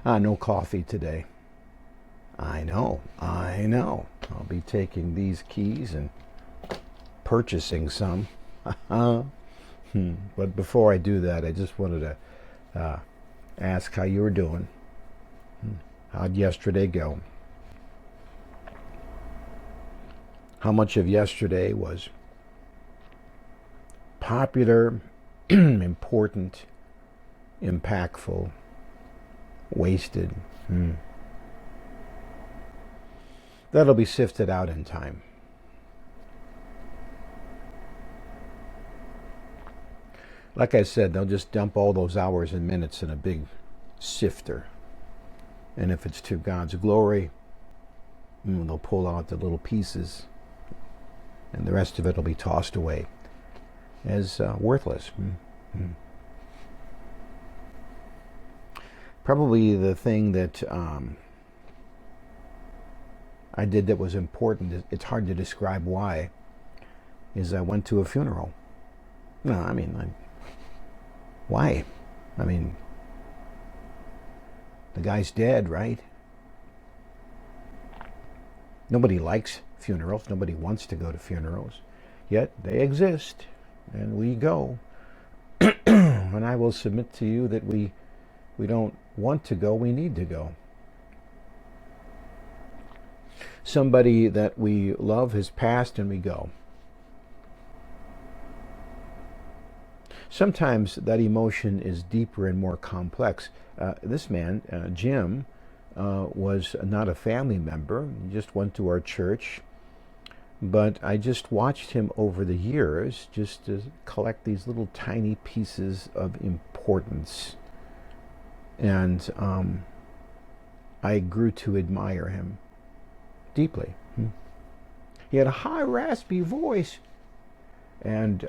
No coffee today. I know. I'll be taking these keys and purchasing some. But before I do that, I just wanted to ask how you were doing. How'd yesterday go? How much of yesterday was popular, important, impactful, wasted? That'll be sifted out in time. Like I said, they'll just dump all those hours and minutes in a big sifter. And if it's to God's glory, they'll pull out the little pieces, and the rest of it will be tossed away as worthless. Probably the thing that I did that was important, it's hard to describe why, is I went to a funeral. No, I mean, why? I mean, the guy's dead, right? Nobody likes funerals. Nobody wants to go to funerals. Yet they exist, and we go. And I will submit to you that we don't want to go, we need to go. Somebody that we love has passed, and we go. Sometimes that emotion is deeper and more complex. This man, Jim, was not a family member. He just went to our church. But I just watched him over the years just to collect these little tiny pieces of importance. And I grew to admire him deeply. He had a high, raspy voice. And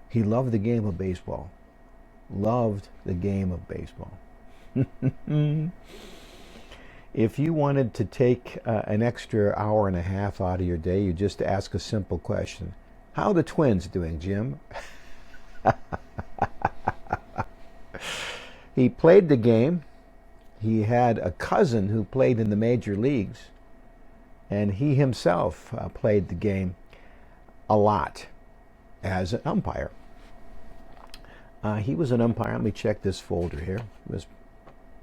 he loved the game of baseball. Loved the game of baseball. If you wanted to take an extra hour and a half out of your day, you just ask a simple question. How are the Twins doing, Jim? He played the game. He had a cousin who played in the major leagues. And he himself played the game a lot as an umpire. He was an umpire. Let me check this folder here. It was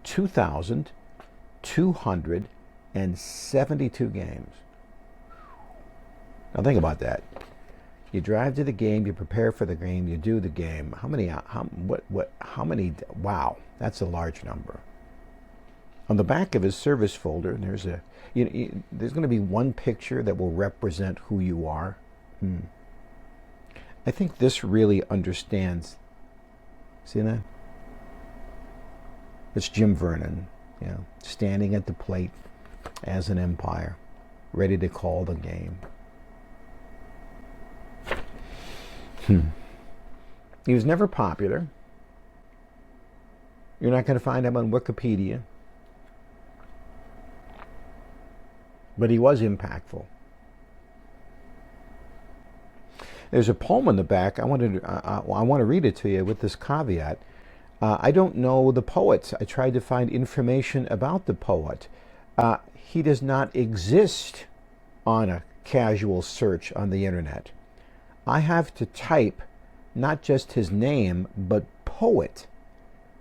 2,272 games. Now think about that. You drive to the game, you prepare for the game, you do the game. How many? Wow, that's a large number. On the back of his service folder, there's there's going to be one picture that will represent who you are. I think this really understands. See that? It's Jim Vernon, standing at the plate as an umpire, ready to call the game. He was never popular. You're not going to find him on Wikipedia. But he was impactful. There's a poem in the back. I want to read it to you with this caveat. I don't know the poet. I tried to find information about the poet. He does not exist on a casual search on the internet. I have to type not just his name, but poet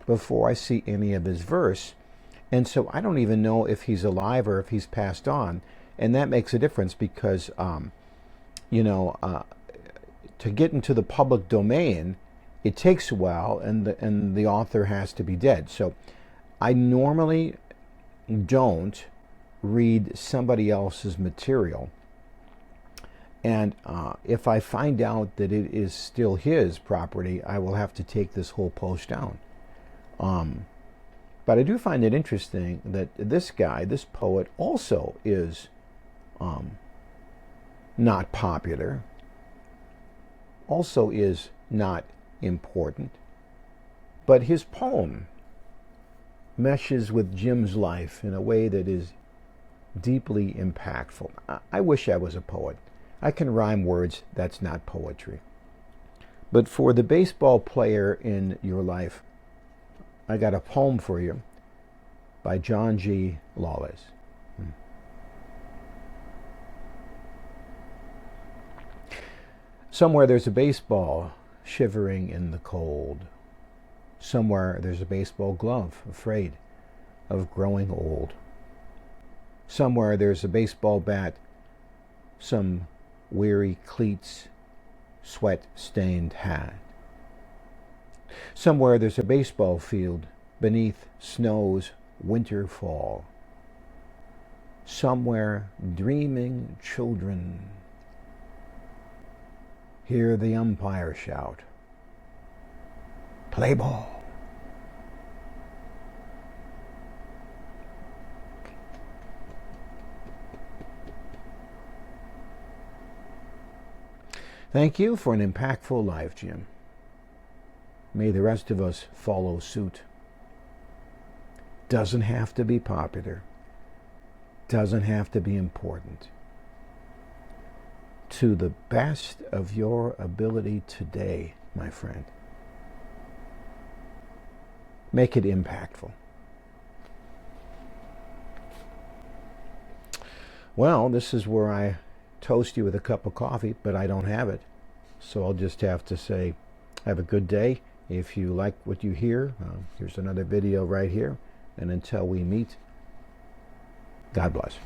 before I see any of his verse. And so I don't even know if he's alive or if he's passed on. And that makes a difference because, to get into the public domain, it takes a while, and the author has to be dead. So I normally don't read somebody else's material. And if I find out that it is still his property, I will have to take this whole post down. But I do find it interesting that this guy, this poet, also is not popular, also is not important, but his poem meshes with Jim's life in a way that is deeply impactful. I wish I was a poet. I can rhyme words, that's not poetry. But for the baseball player in your life, I got a poem for you by John G. Lawless. Somewhere there's a baseball shivering in the cold. Somewhere there's a baseball glove afraid of growing old. Somewhere there's a baseball bat, some weary cleats, sweat-stained hat. Somewhere there's a baseball field beneath snow's winter fall. Somewhere dreaming children hear the umpire shout, "Play ball." Thank you for an impactful life, Jim. May the rest of us follow suit. Doesn't have to be popular. Doesn't have to be important. To the best of your ability today, my friend. Make it impactful. Well, this is where I toast you with a cup of coffee, but I don't have it. So I'll just have to say, have a good day. If you like what you hear, here's another video right here. And until we meet, God bless.